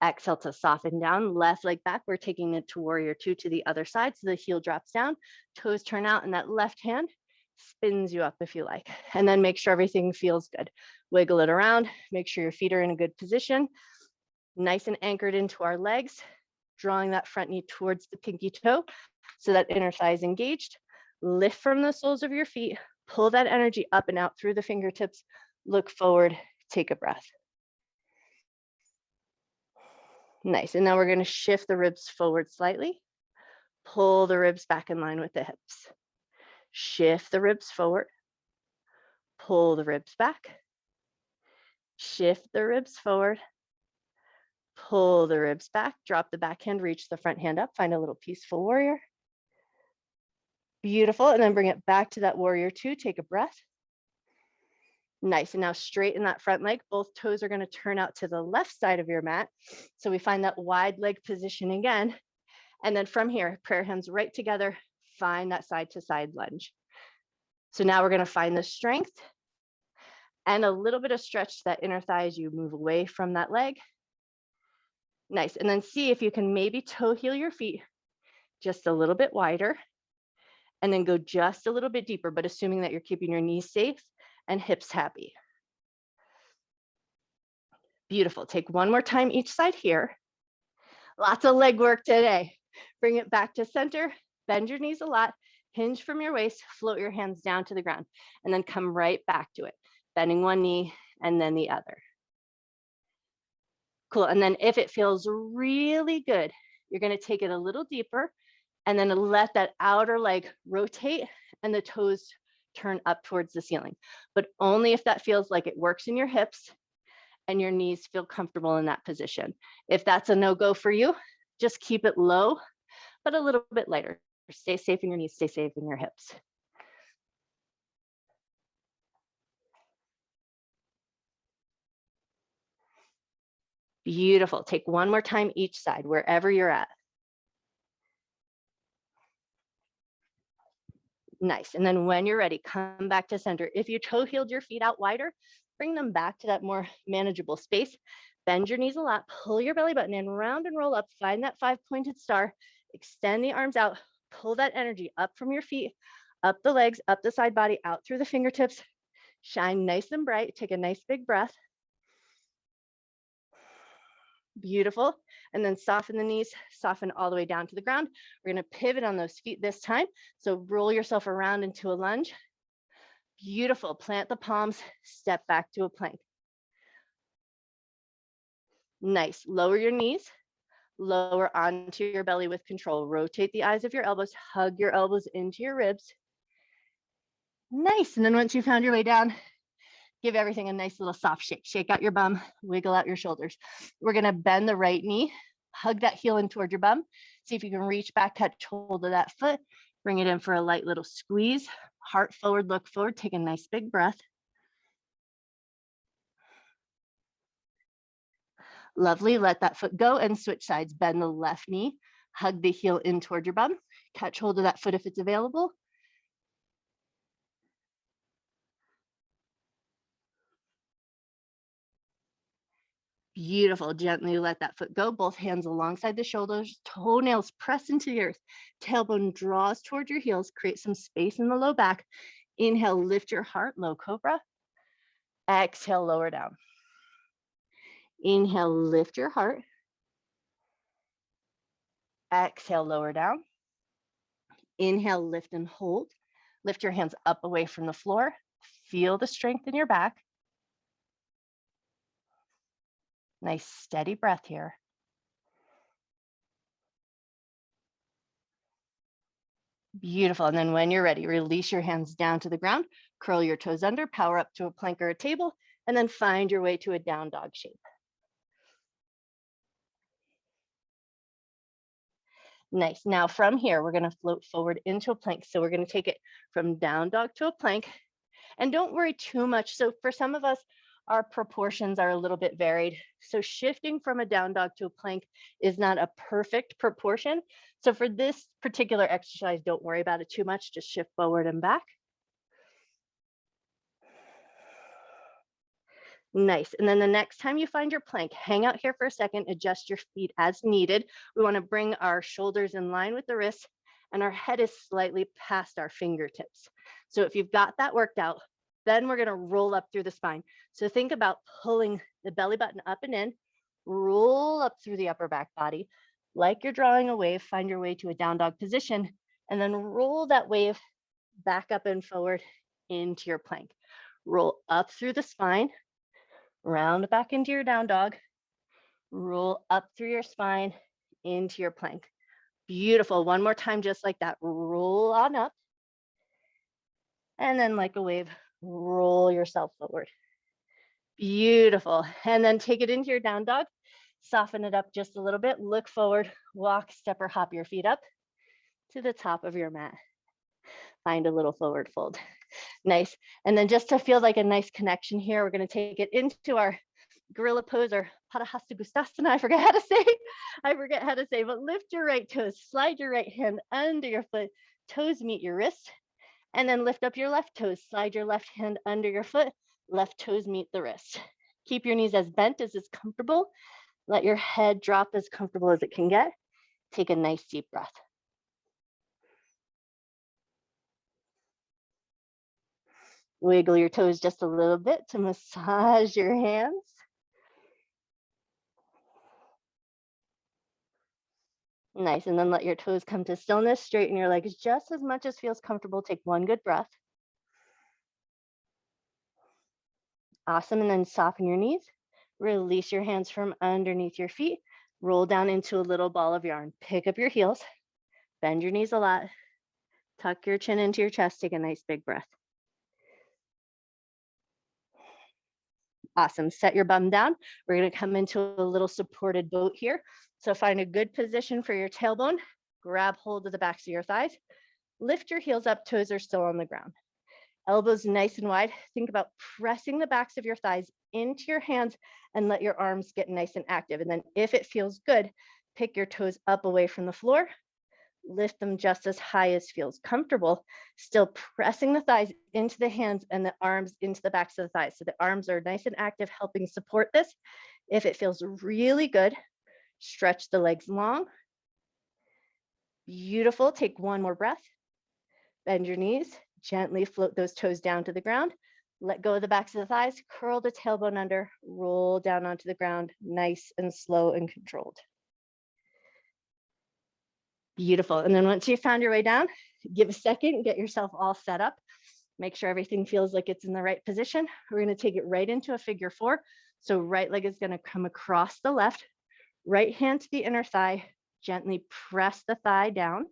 Exhale to soften down, left leg back. We're taking it to warrior two to the other side. So the heel drops down, toes turn out, and that left hand spins you up if you like. And then make sure everything feels good. Wiggle it around, make sure your feet are in a good position. Nice and anchored into our legs, drawing that front knee towards the pinky toe so that inner thigh is engaged. Lift from the soles of your feet, pull that energy up and out through the fingertips. Look forward, take a breath. Nice, and now we're going to shift the ribs forward slightly. Pull the ribs back in line with the hips. Shift the ribs forward. Pull the ribs back. Shift the ribs forward. Pull the ribs back. Drop the back hand, reach the front hand up. Find a little peaceful warrior. Beautiful, and then bring it back to that warrior two. Take a breath. Nice, and now straighten that front leg. Both toes are going to turn out to the left side of your mat. So we find that wide leg position again. And then from here, prayer hands right together, find that side to side lunge. So now we're going to find the strength and a little bit of stretch to that inner thigh as you move away from that leg. Nice. And then see if you can maybe toe heel your feet just a little bit wider and then go just a little bit deeper, but assuming that you're keeping your knees safe and hips happy. Beautiful. Take one more time each side here. Lots of leg work today. Bring it back to center, bend your knees a lot, hinge from your waist, float your hands down to the ground, and then come right back to it, bending one knee and then the other. Cool. And then if it feels really good, you're going to take it a little deeper and then let that outer leg rotate and the toes turn up towards the ceiling, but only if that feels like it works in your hips and your knees feel comfortable in that position. If that's a no-go for you, just keep it low, but a little bit lighter. Stay safe in your knees, stay safe in your hips. Beautiful. Take one more time each side, wherever you're at. Nice. And then when you're ready, come back to center. If you toe heeled your feet out wider, bring them back to that more manageable space. Bend your knees a lot, pull your belly button in, round and roll up, find that 5-pointed star, extend the arms out, pull that energy up from your feet, up the legs, up the side body, out through the fingertips, shine nice and bright. Take a nice big breath. Beautiful. And then soften the knees, soften all the way down to the ground. We're going to pivot on those feet this time. So roll yourself around into a lunge. Beautiful. Plant the palms, step back to a plank. Nice. Lower your knees, lower onto your belly with control. Rotate the eyes of your elbows, hug your elbows into your ribs. Nice. And then once you found your way down, give everything a nice little soft shake. Shake out your bum, wiggle out your shoulders. We're going to bend the right knee, hug that heel in toward your bum. See if you can reach back, catch hold of that foot. Bring it in for a light little squeeze. Heart forward, look forward. Take a nice big breath. Lovely. Let that foot go and switch sides. Bend the left knee, hug the heel in toward your bum. Catch hold of that foot if it's available. Beautiful. Gently let that foot go. Both hands alongside the shoulders. Toenails press into the earth. Tailbone draws toward your heels. Create some space in the low back. Inhale, lift your heart, low cobra. Exhale, lower down. Inhale, lift your heart. Exhale, lower down. Inhale, lift and hold. Lift your hands up away from the floor. Feel the strength in your back. Nice steady breath here. Beautiful. And then when you're ready, release your hands down to the ground, curl your toes under, power up to a plank or a table, and then find your way to a down dog shape. Nice. Now from here, we're going to float forward into a plank. So we're going to take it from down dog to a plank. And don't worry too much. So for some of us, our proportions are a little bit varied. So shifting from a down dog to a plank is not a perfect proportion. So for this particular exercise, don't worry about it too much. Just shift forward and back. Nice. And then the next time you find your plank, hang out here for a second, adjust your feet as needed. We want to bring our shoulders in line with the wrists and our head is slightly past our fingertips. So if you've got that worked out, then we're going to roll up through the spine. So think about pulling the belly button up and in, roll up through the upper back body. Like you're drawing a wave, find your way to a down dog position, and then roll that wave back up and forward into your plank. Roll up through the spine, round back into your down dog, roll up through your spine into your plank. Beautiful. One more time, just like that. Roll on up. And then like a wave, roll yourself forward. Beautiful. And then take it into your down dog. Soften it up just a little bit. Look forward, walk, step or hop your feet up to the top of your mat. Find a little forward fold. Nice. And then just to feel like a nice connection here, we're going to take it into our gorilla pose or Parahasta Gustasana. I forget how to say, but lift your right toes, slide your right hand under your foot, toes meet your wrist, and then lift up your left toes, slide your left hand under your foot, left toes meet the wrist. Keep your knees as bent as is comfortable. Let your head drop as comfortable as it can get. Take a nice deep breath. Wiggle your toes just a little bit to massage your hands. Nice, and then let your toes come to stillness. Straighten your legs just as much as feels comfortable. Take one good breath. Awesome, and then soften your knees. Release your hands from underneath your feet. Roll down into a little ball of yarn. Pick up your heels. Bend your knees a lot. Tuck your chin into your chest. Take a nice big breath. Awesome. Set your bum down. We're going to come into a little supported boat here. So find a good position for your tailbone. Grab hold of the backs of your thighs. Lift your heels up. Toes are still on the ground. Elbows nice and wide. Think about pressing the backs of your thighs into your hands and let your arms get nice and active. And then if it feels good, pick your toes up away from the floor. Lift them just as high as feels comfortable, still pressing the thighs into the hands and the arms into the backs of the thighs. So the arms are nice and active, helping support this. If it feels really good, stretch the legs long. Beautiful. Take one more breath. Bend your knees, gently float those toes down to the ground. Let go of the backs of the thighs, curl the tailbone under, roll down onto the ground, nice and slow and controlled. Beautiful. And then once you found your way down, give a second, get yourself all set up. Make sure everything feels like it's in the right position. We're going to take it right into a figure four. So right leg is going to come across the left, right hand to the inner thigh, gently press the thigh down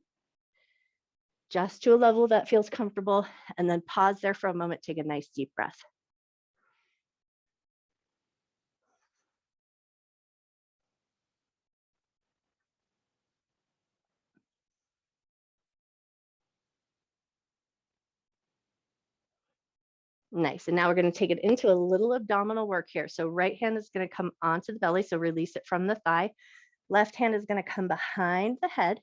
just to a level that feels comfortable, and then pause there for a moment, take a nice deep breath. Nice. And now we're going to take it into a little abdominal work here. So right hand is going to come onto the belly. So release it from the thigh. Left hand is going to come behind the head.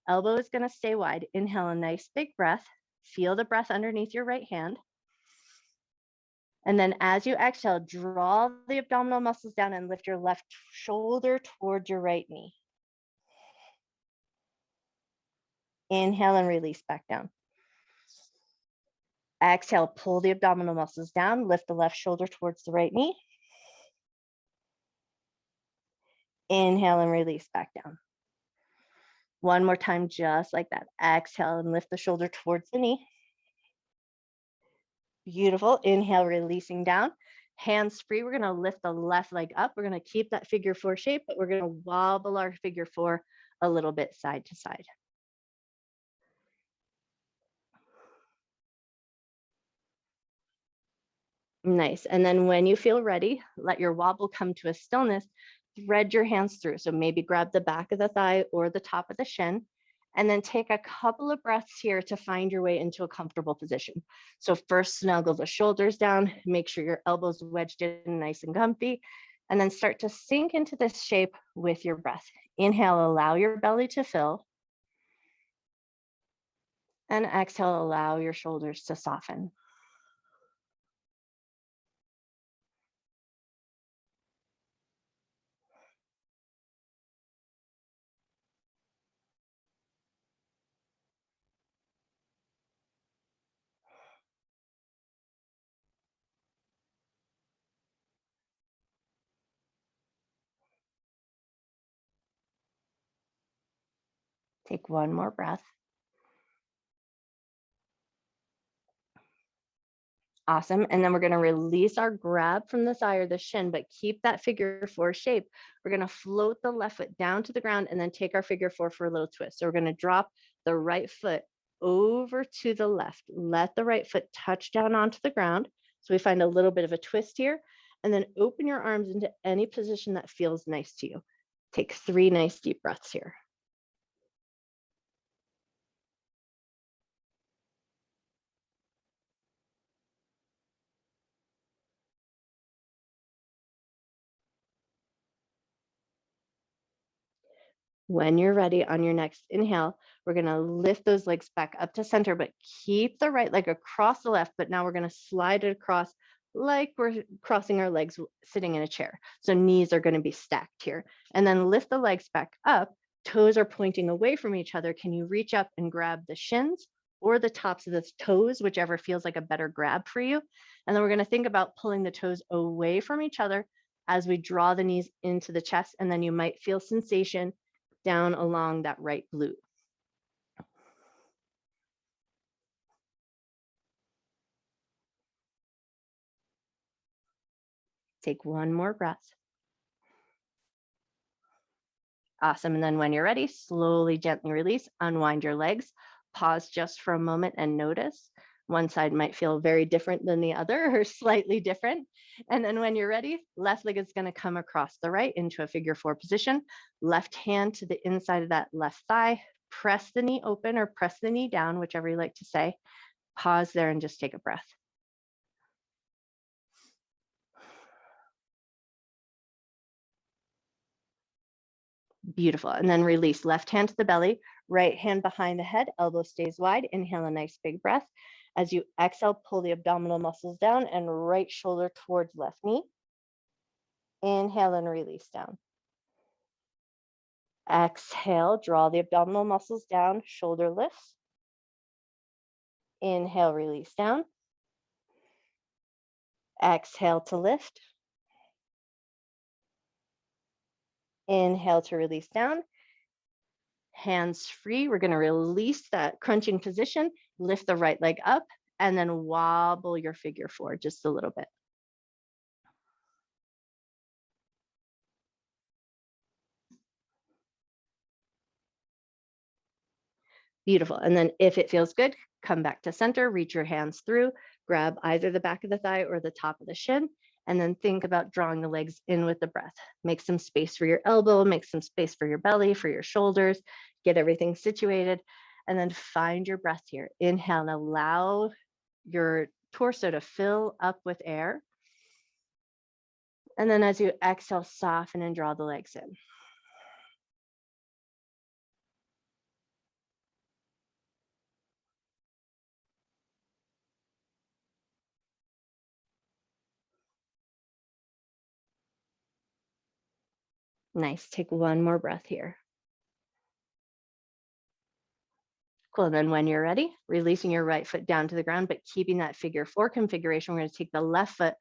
Elbow is going to stay wide. Inhale a nice big breath. Feel the breath underneath your right hand. And then as you exhale, draw the abdominal muscles down and lift your left shoulder towards your right knee. Inhale and release back down. Exhale, pull the abdominal muscles down, lift the left shoulder towards the right knee. Inhale and release back down. One more time, just like that. Exhale and lift the shoulder towards the knee. Beautiful. Inhale, releasing down. Hands free. We're going to lift the left leg up. We're going to keep that figure four shape, but we're going to wobble our figure four a little bit side to side. Nice. And then when you feel ready, let your wobble come to a stillness. Thread your hands through. So maybe grab the back of the thigh or the top of the shin, and then take a couple of breaths here to find your way into a comfortable position. So first, snuggle the shoulders down, make sure your elbows wedged in nice and comfy, and then start to sink into this shape with your breath. Inhale, allow your belly to fill. And exhale, allow your shoulders to soften. Take one more breath. Awesome. And then we're going to release our grab from the thigh or the shin, but keep that figure four shape. We're going to float the left foot down to the ground and then take our figure four for a little twist. So we're going to drop the right foot over to the left. Let the right foot touch down onto the ground. So we find a little bit of a twist here, and then open your arms into any position that feels nice to you. Take 3 nice deep breaths here. When you're ready, on your next inhale, we're going to lift those legs back up to center, but keep the right leg across the left. But now we're going to slide it across like we're crossing our legs sitting in a chair. So knees are going to be stacked here. And then lift the legs back up. Toes are pointing away from each other. Can you reach up and grab the shins or the tops of the toes, whichever feels like a better grab for you? And then we're going to think about pulling the toes away from each other as we draw the knees into the chest. And then you might feel sensation down along that right glute. Take one more breath. Awesome. And then when you're ready, slowly, gently release, unwind your legs, pause just for a moment and notice. One side might feel very different than the other or slightly different. And then when you're ready, left leg is going to come across the right into a figure four position. Left hand to the inside of that left thigh. Press the knee open or press the knee down, whichever you like to say. Pause there and just take a breath. Beautiful. And then release. Left hand to the belly, right hand behind the head, elbow stays wide. Inhale a nice big breath. As you exhale, pull the abdominal muscles down and right shoulder towards left knee. Inhale and release down. Exhale, draw the abdominal muscles down, shoulder lifts. Inhale, release down. Exhale to lift. Inhale to release down. Hands free. We're going to release that crunching position, lift the right leg up, and then wobble your figure four just a little bit. Beautiful. And then if it feels good, come back to center, reach your hands through, grab either the back of the thigh or the top of the shin, and then think about drawing the legs in with the breath. Make some space for your elbow, make some space for your belly, for your shoulders, get everything situated, and then find your breath here. Inhale and allow your torso to fill up with air. And then as you exhale, soften and draw the legs in. Nice. Take one more breath here. Cool. And then when you're ready, releasing your right foot down to the ground, but keeping that figure four configuration, we're going to take the left foot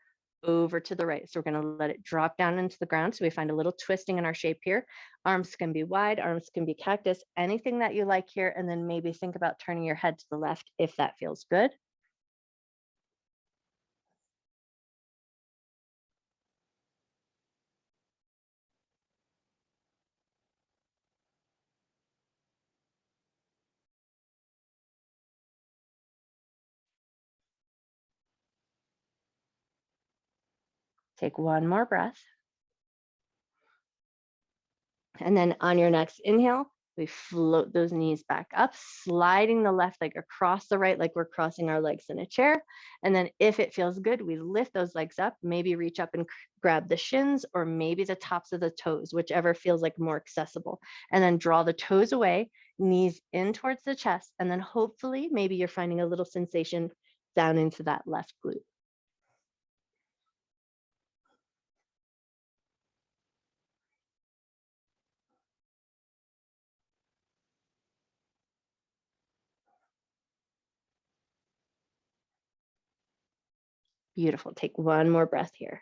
over to the right. So we're going to let it drop down into the ground. So we find a little twisting in our shape here. Arms can be wide, arms can be cactus, anything that you like here. And then maybe think about turning your head to the left if that feels good. Take one more breath. And then on your next inhale, we float those knees back up, sliding the left leg across the right like we're crossing our legs in a chair. And then if it feels good, we lift those legs up, maybe reach up and grab the shins or maybe the tops of the toes, whichever feels like more accessible. And then draw the toes away, knees in towards the chest. And then hopefully maybe you're finding a little sensation down into that left glute. Beautiful. Take one more breath here.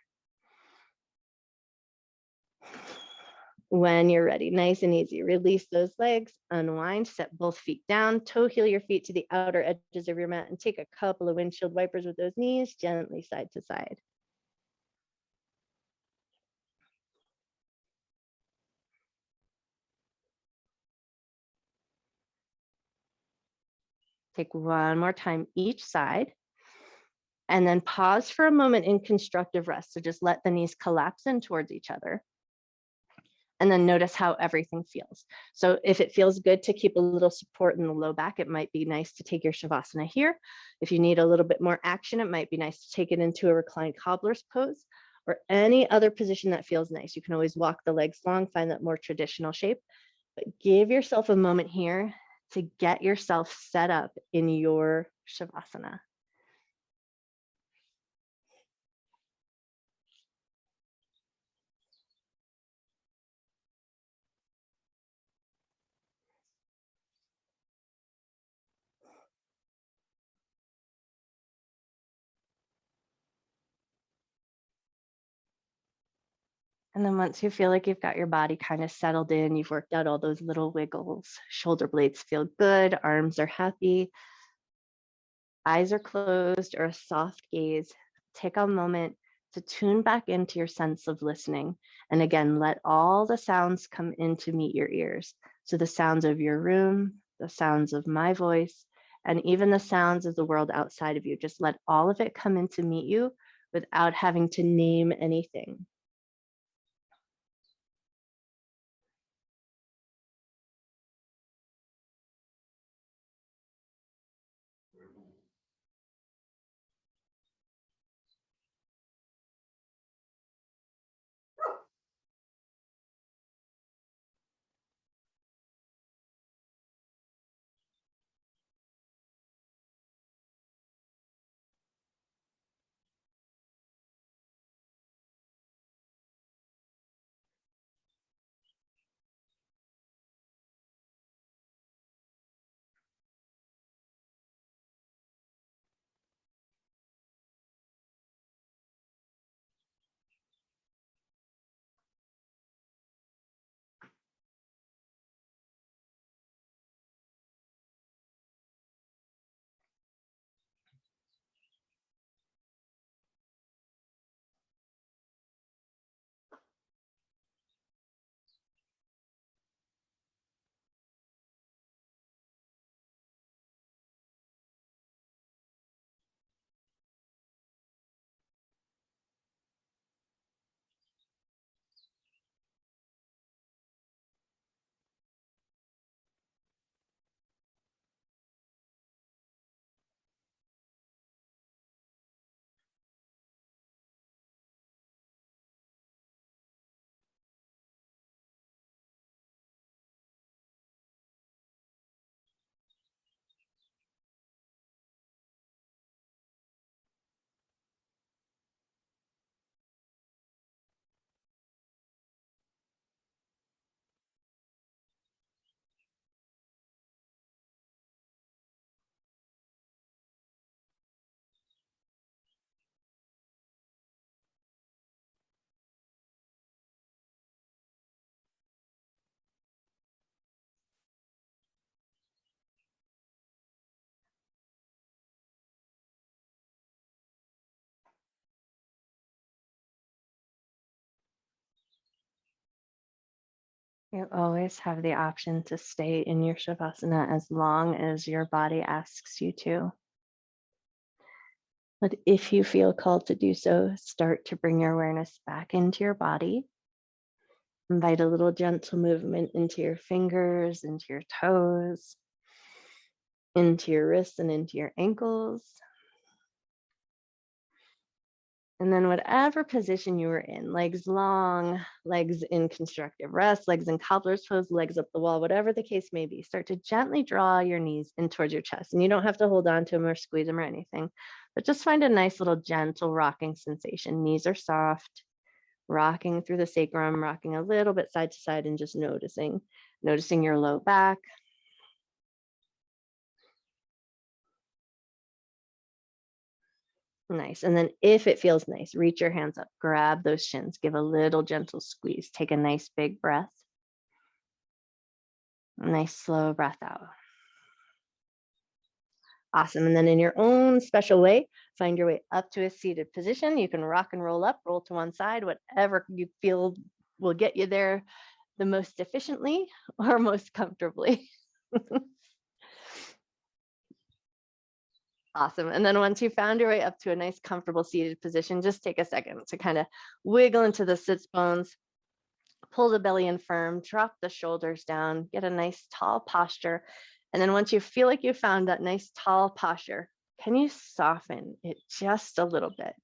When you're ready, nice and easy, release those legs, unwind, set both feet down, toe heel your feet to the outer edges of your mat and take a couple of windshield wipers with those knees gently side to side. Take one more time each side. And then pause for a moment in constructive rest. So just let the knees collapse in towards each other. And then notice how everything feels. So if it feels good to keep a little support in the low back, it might be nice to take your Shavasana here. If you need a little bit more action, it might be nice to take it into a reclined cobbler's pose or any other position that feels nice. You can always walk the legs long, find that more traditional shape, but give yourself a moment here to get yourself set up in your Shavasana. And then once you feel like you've got your body kind of settled in, you've worked out all those little wiggles, shoulder blades feel good, arms are happy, eyes are closed or a soft gaze, take a moment to tune back into your sense of listening. And again, let all the sounds come in to meet your ears. So the sounds of your room, the sounds of my voice, and even the sounds of the world outside of you. Just let all of it come in to meet you without having to name anything. You always have the option to stay in your Shavasana as long as your body asks you to. But if you feel called to do so, start to bring your awareness back into your body. Invite a little gentle movement into your fingers, into your toes, into your wrists and into your ankles. And then whatever position you were in, legs long, legs in constructive rest, legs in cobbler's pose, legs up the wall, whatever the case may be, start to gently draw your knees in towards your chest. And you don't have to hold on to them or squeeze them or anything, but just find a nice little gentle rocking sensation. Knees are soft, rocking through the sacrum, rocking a little bit side to side and just noticing your low back. Nice. And then if it feels nice, reach your hands up, grab those shins, give a little gentle squeeze, take a nice big breath. A nice slow breath out. Awesome. And then in your own special way, find your way up to a seated position. You can rock and roll up, roll to one side, whatever you feel will get you there the most efficiently or most comfortably. Awesome. And then once you found your way up to a nice, comfortable seated position, just take a second to kind of wiggle into the sits bones, pull the belly in firm, drop the shoulders down, get a nice tall posture. And then once you feel like you found that nice tall posture, can you soften it just a little bit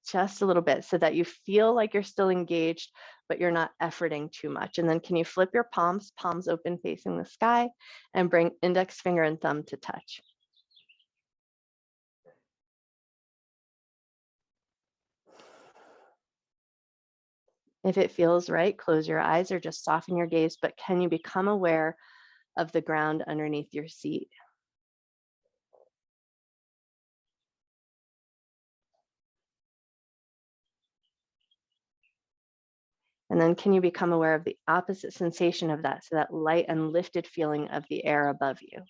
so that you feel like you're still engaged, but you're not efforting too much. And then can you flip your palms open facing the sky, and bring index finger and thumb to touch. If it feels right, close your eyes or just soften your gaze, but can you become aware of the ground underneath your seat? And then can you become aware of the opposite sensation of that? So that light and lifted feeling of the air above you.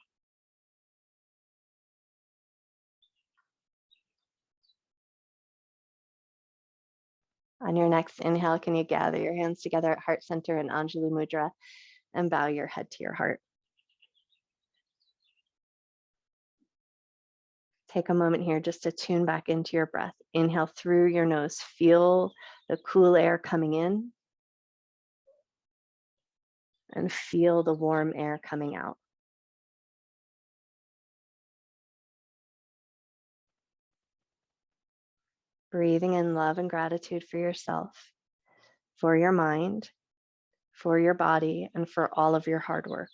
On your next inhale, can you gather your hands together at heart center in Anjali Mudra and bow your head to your heart? Take a moment here just to tune back into your breath. Inhale through your nose. Feel the cool air coming in and feel the warm air coming out. Breathing in love and gratitude for yourself, for your mind, for your body, and for all of your hard work.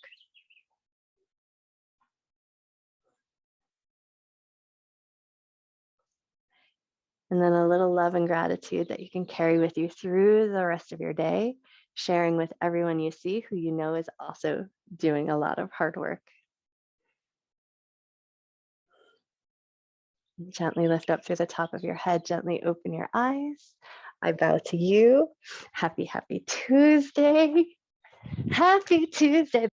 And then a little love and gratitude that you can carry with you through the rest of your day, sharing with everyone you see who you know is also doing a lot of hard work. Gently lift up through the top of your head, gently open your eyes. I bow to you. Happy, happy Tuesday. Happy Tuesday.